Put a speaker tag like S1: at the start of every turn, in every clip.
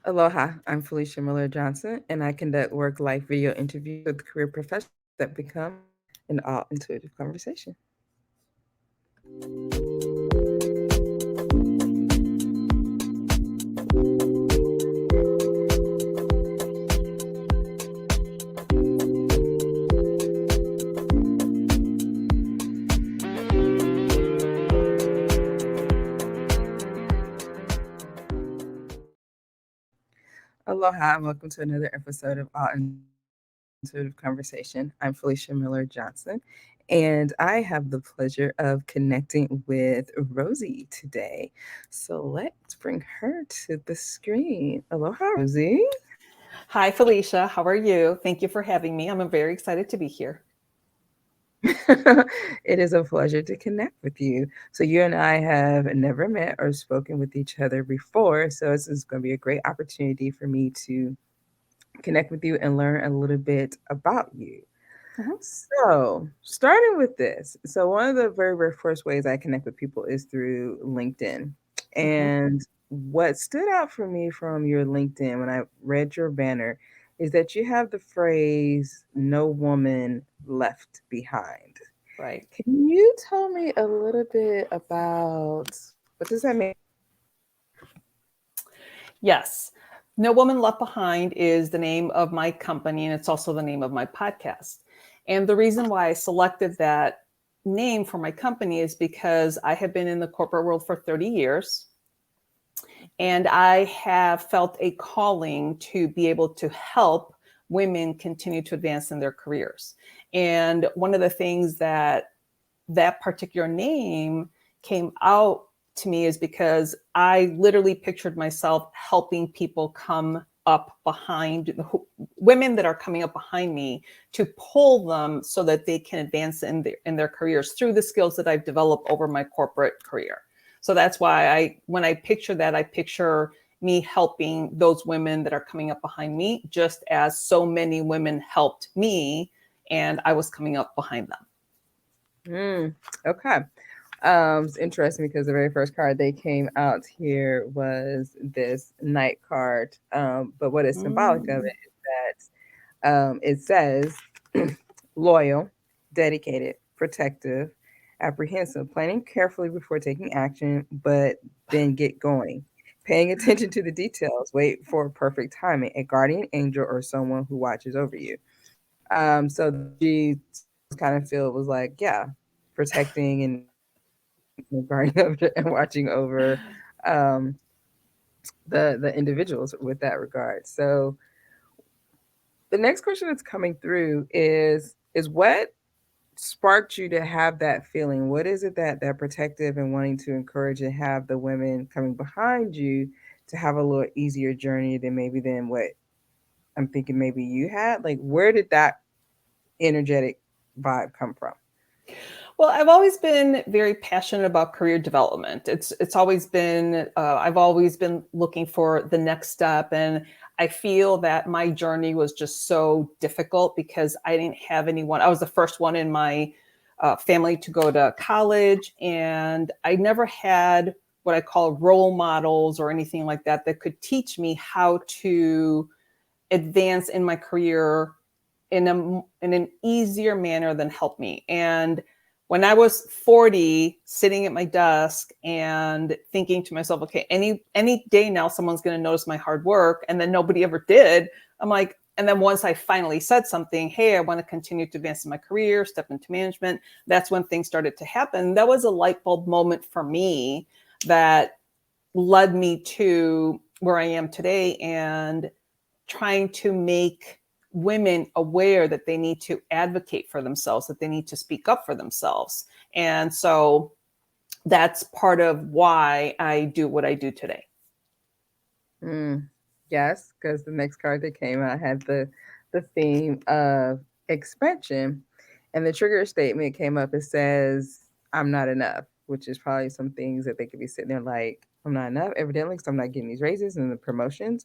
S1: Aloha, I'm Felicia Miller Johnson, and I conduct work life video interviews with career professionals that become an all intuitive conversation. Aloha, and welcome to another episode of All Intuitive Conversation. I'm Felicia Miller Johnson, and I have the pleasure of connecting with Rosie today. So let's bring her to the screen. Aloha, Rosie.
S2: Hi, Felicia. How are you? Thank you for having me. I'm very excited to be here.
S1: It is a pleasure to connect with you. So, you and I have never met or spoken with each other before. So, this is going to be a great opportunity for me to connect with you and learn a little bit about you.
S2: Mhm.
S1: So, starting with this, so one of the very, very first ways I connect with people is through LinkedIn.
S2: Mhm.
S1: And what stood out for me from your LinkedIn when I read your banner is that you have the phrase, no woman left behind.
S2: Right.
S1: Can you tell me a little bit about what does that mean?
S2: Yes. No Woman Left Behind is the name of my company, and it's also the name of my podcast. And the reason why I selected that name for my company is because I have been in the corporate world for 30 years. And I have felt a calling to be able to help women continue to advance in their careers. And one of the things that particular name came out to me is because I literally pictured myself helping people come up behind women that are coming up behind me to pull them so that they can advance in their careers through the skills that I've developed over my corporate career. So that's why when I picture that, I picture me helping those women that are coming up behind me, just as so many women helped me and I was coming up behind them.
S1: Okay. It's interesting because the very first card they came out here was this knight card. But what is symbolic of
S2: Mm,
S1: it is that it says loyal, dedicated, protective, apprehensive, planning carefully before taking action, but then get going. Paying attention to the details, wait for perfect timing, a guardian angel or someone who watches over you. So the energy kind of feel was like, yeah, protecting and guarding over and watching over um, the individuals with that regard. So the next question that's coming through is what sparked you to have that feeling? What is it that protective and wanting to encourage and have the women coming behind you to have a little easier journey than what I'm thinking maybe you had? Like where did that energetic vibe come from?
S2: Well, I've always been very passionate about career development. It's always been I've always been looking for the next step, and I feel that my journey was just so difficult because I didn't have anyone. I was the first one in my family to go to college, and I never had what I call role models or anything like that that could teach me how to advance in my career in an easier manner than help me. And when I was 40, sitting at my desk and thinking to myself, okay, any day now someone's going to notice my hard work, and then nobody ever did. I'm like, and then once I finally said something, hey, I want to continue to advance in my career, step into management, that's when things started to happen. That was a light bulb moment for me that led me to where I am today and trying to make women aware that they need to advocate for themselves, that they need to speak up for themselves. And so that's part of why I do what I do today.
S1: Mm, yes, because the next card that came out had the theme of expansion, and the trigger statement came up. It says, "I'm not enough," which is probably some things that they could be sitting there like, "I'm not enough," evidently, because I'm not getting these raises and the promotions.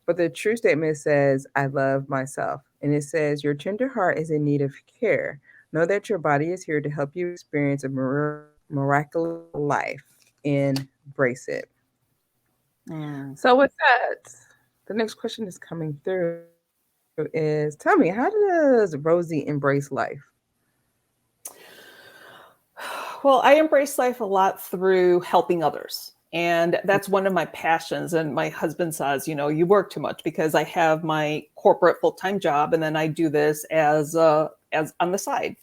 S1: But the true statement says, "I love myself," and it says, "Your tender heart is in need of care. Know that your body is here to help you experience a miraculous life. Embrace it."
S2: Mm.
S1: So with that. The next question is coming through is, tell me, how does Rosie embrace life?
S2: Well, I embrace life a lot through helping others. And that's one of my passions. And my husband says, you work too much, because I have my corporate full-time job and then I do this as on the side.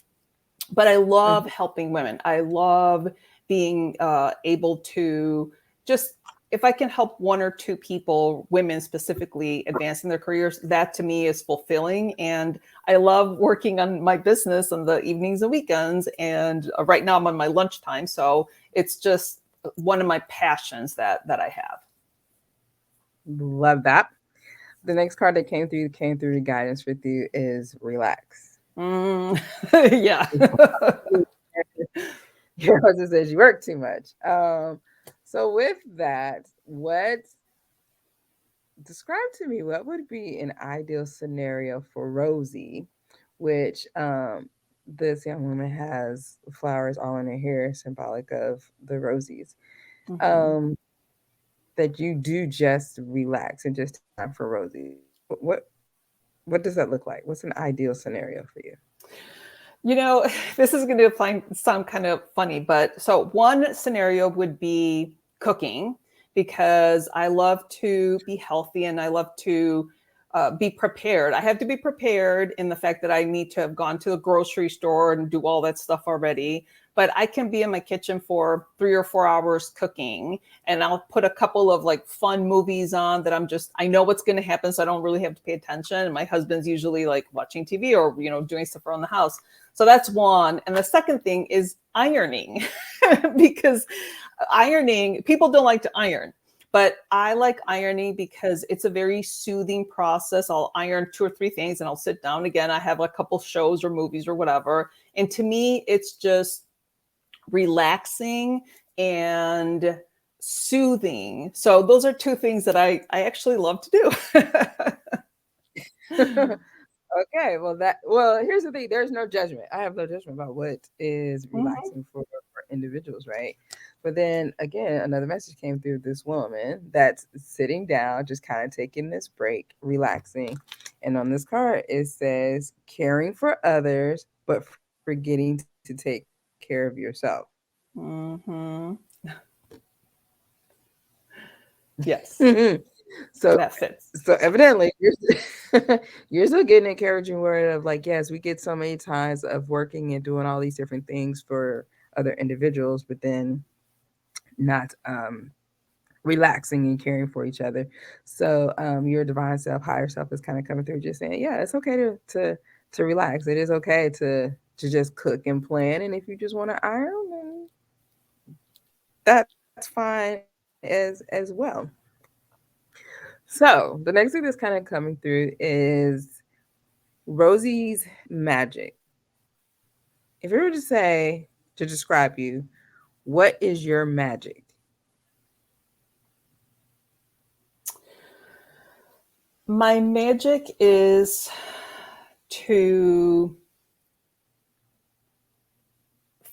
S2: But I love
S1: Mhm.
S2: helping women. I love being able to just, if I can help one or two people, women specifically, advancing their careers, that to me is fulfilling. And I love working on my business on the evenings and weekends. And right now I'm on my lunchtime. So it's just one of my passions that I have.
S1: Love that. The next card that came through the guidance with you is relax.
S2: Mm, yeah.
S1: Your husband says you work too much. So with that, what describe to me what would be an ideal scenario for Rosie, which this young woman has flowers all in her hair, symbolic of the roses.
S2: Mhm.
S1: Um, that you do just relax and just take time for Rosie. What does that look like? What's an ideal scenario for you?
S2: You know, this is going to sound kind of funny, but so one scenario would be cooking, because I love to be healthy and I love to be prepared. I have to be prepared in the fact that I need to have gone to the grocery store and do all that stuff already. But I can be in my kitchen for 3 or 4 hours cooking, and I'll put a couple of like fun movies on that I know what's going to happen. So I don't really have to pay attention. And my husband's usually like watching TV or, doing stuff around the house. So that's one. And the second thing is ironing, because ironing, people don't like to iron, but I like ironing because it's a very soothing process. I'll iron 2 or 3 things and I'll sit down again. I have a couple shows or movies or whatever. And to me, it's just relaxing and soothing. So those are two things that I actually love to do.
S1: Okay, here's the thing. There's no judgment. I have no judgment about what is
S2: Mhm.
S1: relaxing for individuals, right? But then again, another message came through this woman that's sitting down, just kind of taking this break, relaxing. And on this card, it says caring for others, but forgetting to take care of yourself.
S2: Mhm. Yes,
S1: so
S2: that fits.
S1: so evidently you're still getting encouraging word of like, yes, we get so many times of working and doing all these different things for other individuals, but then not relaxing and caring for each other. So your divine self, higher self is kind of coming through just saying, yeah, it's okay to relax. It is okay to just cook and plan. And if you just want to iron, then that's fine as well. So the next thing that's kind of coming through is Rosie's magic. If you were to say, to describe you, what is your magic?
S2: My magic is to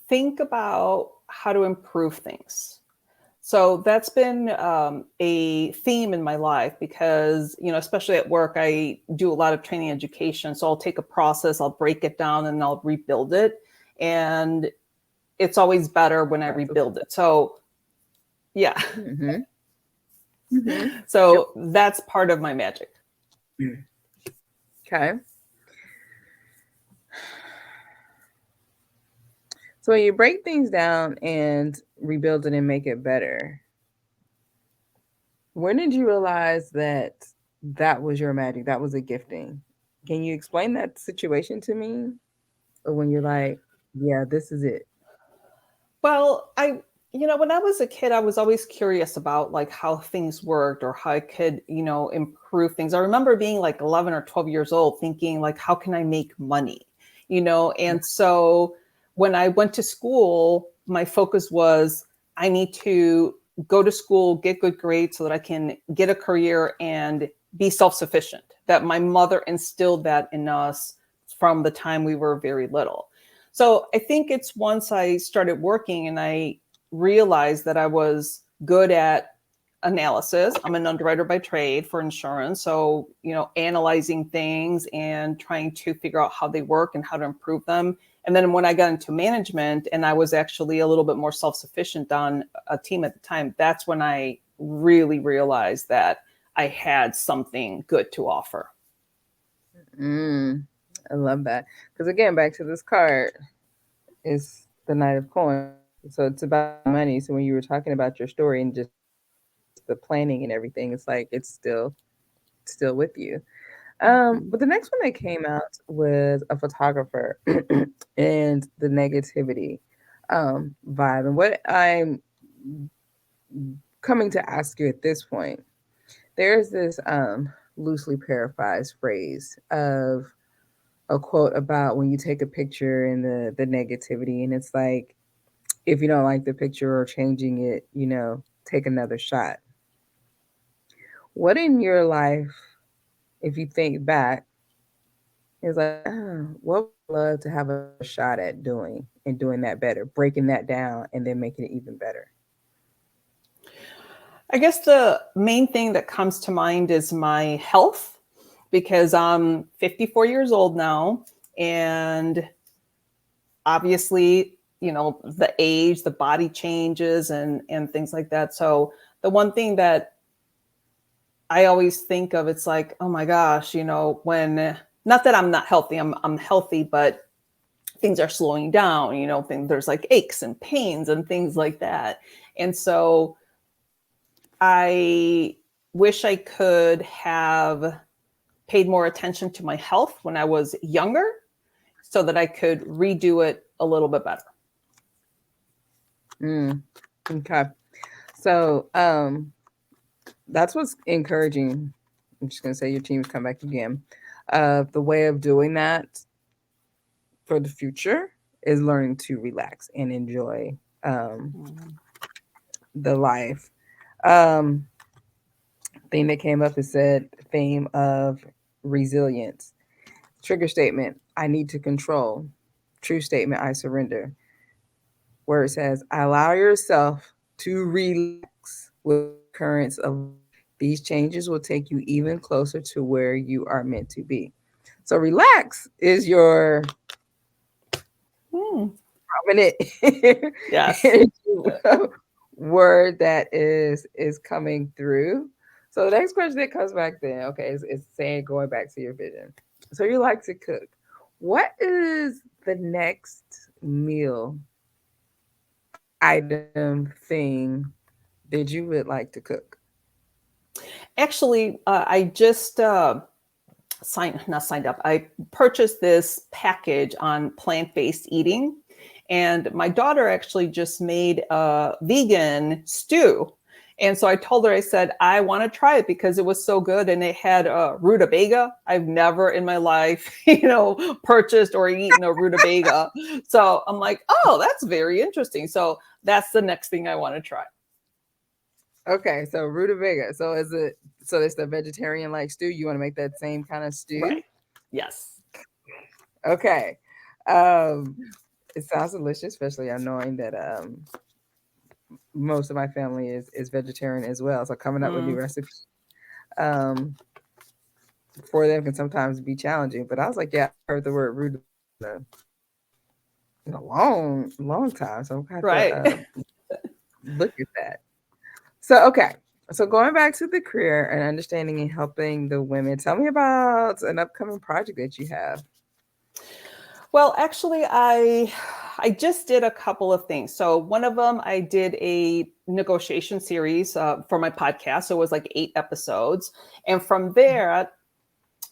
S2: think about how to improve things. So that's been a theme in my life, because, especially at work, I do a lot of training education. So I'll take a process, I'll break it down, and I'll rebuild it. And it's always better when I
S1: That's a,
S2: rebuild it. So, yeah.
S1: mm-hmm, mm-hmm. Yep.
S2: So that's part of my magic.
S1: Okay. So when you break things down and rebuild it and make it better, when did you realize that that was your magic? That was a gifting. Can you explain that situation to me? Or when you're like, yeah, this is it.
S2: Well, when I was a kid, I was always curious about like how things worked or how I could, improve things. I remember being like 11 or 12 years old thinking like, how can I make money? And so when I went to school, my focus was I need to go to school, get good grades so that I can get a career and be self-sufficient. That my mother instilled that in us from the time we were very little. So I think it's once I started working and I realized that I was good at analysis. I'm an underwriter by trade for insurance. So, analyzing things and trying to figure out how they work and how to improve them. And then when I got into management and I was actually a little bit more self-sufficient on a team at the time, that's when I really realized that I had something good to offer.
S1: I love that. Because again, back to this card, is the Knight of Coins. So it's about money. So when you were talking about your story and just the planning and everything, it's like it's still with you. But the next one that came out was a photographer and the negativity vibe. And what I'm coming to ask you at this point, there's this loosely paraphrased phrase of a quote about when you take a picture and the negativity, and it's like, if you don't like the picture or changing it, take another shot. What in your life, if you think back, is like, what would I love to have a shot at doing and doing that better, breaking that down and then making it even better?
S2: I guess the main thing that comes to mind is my health, because I'm 54 years old now. And obviously, the age, the body changes and things like that. So the one thing that I always think of, it's like, oh my gosh, when, not that I'm not healthy, I'm healthy, but things are slowing down, there's like aches and pains and things like that. And so I wish I could have paid more attention to my health when I was younger so that I could redo it a little bit better.
S1: Okay. So that's what's encouraging. I'm just going to say your team's come back again. The way of doing that for the future is learning to relax and enjoy the life. Thing that came up is said theme of resilience. Trigger statement, I need to control. True statement, I surrender. Where it says, allow yourself to relax with currents of these changes will take you even closer to where you are meant to be. So relax is your prominent
S2: Yes.
S1: word that is coming through. So the next question that comes back then, okay, is saying, going back to your vision. So you like to cook. What is the next meal, item, thing that you would like to cook?
S2: Actually, I just not signed up. I purchased this package on plant-based eating. And my daughter actually just made a vegan stew. And so I told her, I said, I want to try it because it was so good. And it had rutabaga. I've never in my life, purchased or eaten a rutabaga. So I'm like, oh, that's very interesting. So that's the next thing I want to try.
S1: Okay, so rutabaga. So it's the vegetarian like stew? You want to make that same kind of stew?
S2: Right. Yes.
S1: Okay. It sounds delicious, especially knowing that most of my family is vegetarian as well. So coming up with new recipes for them can sometimes be challenging. But I was like, yeah, I heard the word rutabaga in a long time. So I'm going to have to look at that. So, okay. So going back to the career and understanding and helping the women, tell me about an upcoming project that you have.
S2: Well, actually, I just did a couple of things. So one of them, I did a negotiation series for my podcast. So it was like 8 episodes. And from there,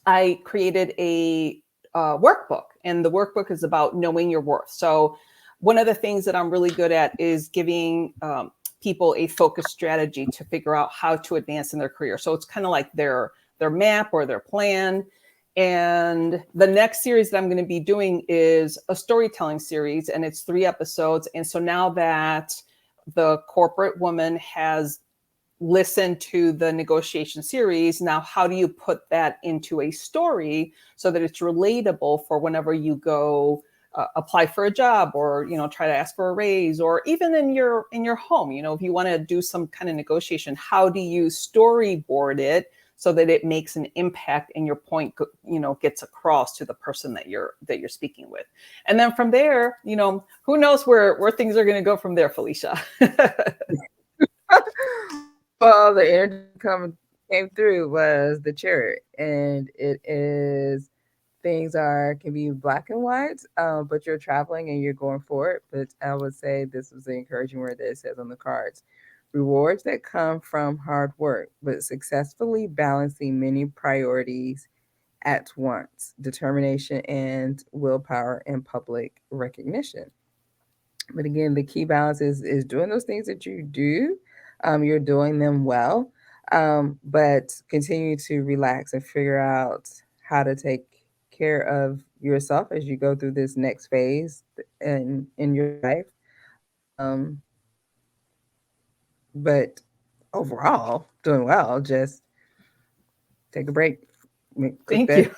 S2: I created a workbook. And the workbook is about knowing your worth. So one of the things that I'm really good at is giving people a focused strategy to figure out how to advance in their career. So it's kind of like their map or their plan. And the next series that I'm going to be doing is a storytelling series, and it's 3 episodes. And so now that the corporate woman has listened to the negotiation series, now how do you put that into a story so that it's relatable for whenever you go apply for a job, or try to ask for a raise, or even in your home, if you want to do some kind of negotiation, how do you storyboard it so that it makes an impact and your point gets across to the person that you're speaking with. And then from there, who knows where things are going to go from there, Felicia.
S1: Well, the energy came through was the chariot, and it is things can be black and white, but you're traveling and you're going for it. But I would say this was the encouraging word that it says on the cards: rewards that come from hard work, but successfully balancing many priorities at once, determination and willpower and public recognition. But again, the key balance is doing those things that you do. You're doing them well, but continue to relax and figure out how to take care of yourself as you go through this next phase in your life. Um, but overall, doing well. Just take a break, cook
S2: Thank
S1: that.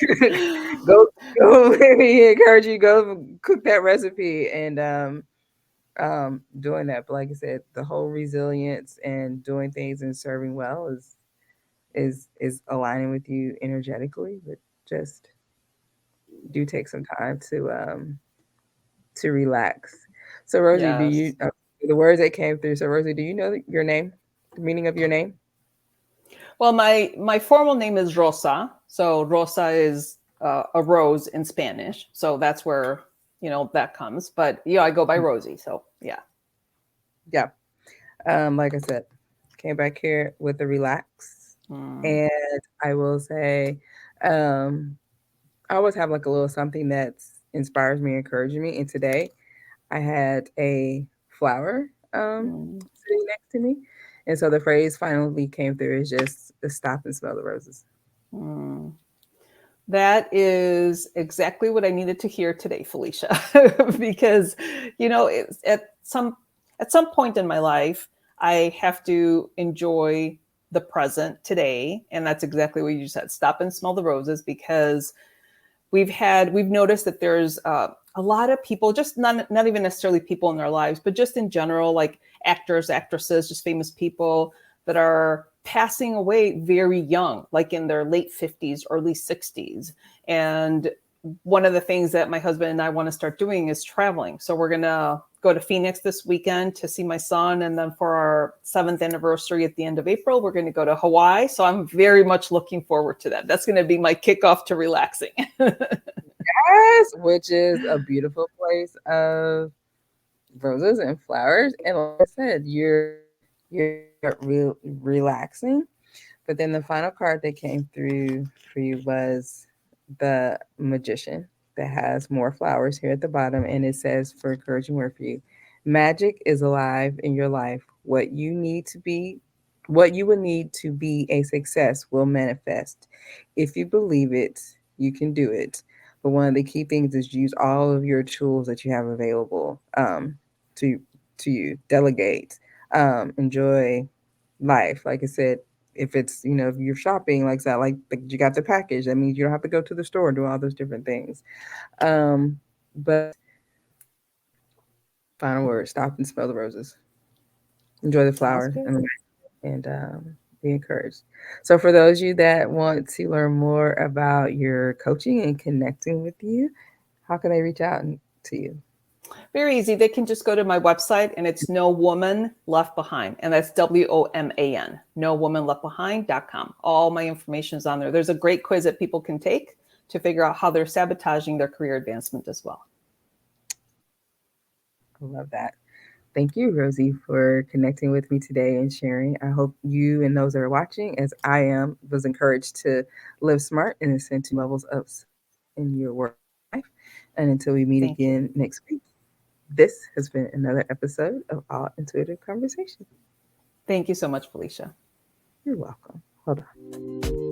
S2: you.
S1: go go. Maybe encourage you go cook that recipe and doing that. But like I said, the whole resilience and doing things and serving well is aligning with you energetically. But just do take some time to relax. So Rosie, do you
S2: Yes.
S1: the words that came through? So Rosie, do you know your name, the meaning of your name?
S2: Well, my formal name is Rosa. So Rosa is a rose in Spanish. So that's where that comes. But I go by Rosie. So yeah.
S1: Yeah. Like I said, came back here with a relax,
S2: Mm.
S1: and I will say, um, I always have like a little something that inspires me, encourages me. And today, I had a flower
S2: Mm.
S1: sitting next to me, and so the phrase finally came through is just to stop and smell the roses.
S2: Mm. That is exactly what I needed to hear today, Felicia, because it's at some point in my life, I have to enjoy the present today, and that's exactly what you said. Stop and smell the roses, because we've noticed that there's a lot of people, just not even necessarily people in their lives, but just in general, like actors, actresses, just famous people that are passing away very young, like in their late 50s, early 60s. And one of the things that my husband and I want to start doing is traveling. So we're going to go to Phoenix this weekend to see my son. And then for our 7th anniversary at the end of April, we're going to go to Hawaii. So I'm very much looking forward to that. That's going to be my kickoff to relaxing.
S1: Yes, which is a beautiful place of roses and flowers. And like I said, you're relaxing. But then the final card that came through for you was the magician that has more flowers here at the bottom, and it says for encouraging word for you: magic is alive in your life. What you will need to be a success will manifest. If you believe it, you can do it. But one of the key things is use all of your tools that you have available to to you. Delegate, enjoy life. Like I said, if it's if you're shopping like that, like you got the package, that means you don't have to go to the store and do all those different things. But final word: stop and smell the roses. Enjoy the
S2: Sounds
S1: flower
S2: good.
S1: and be encouraged. So for those of you that want to learn more about your coaching and connecting with you, how can they reach out to you?
S2: Very easy. They can just go to my website, and it's No Woman Left Behind. And that's WOMAN, nowomanleftbehind.com. All my information is on there. There's a great quiz that people can take to figure out how they're sabotaging their career advancement as well.
S1: I love that. Thank you, Rosie, for connecting with me today and sharing. I hope you and those that are watching, as I am, was encouraged to live smart and ascend to levels of in your work life. And until we meet
S2: Thank you.
S1: again next week, this has been another episode of All Intuitive Conversation.
S2: Thank you so much, Felicia.
S1: You're welcome. Hold on.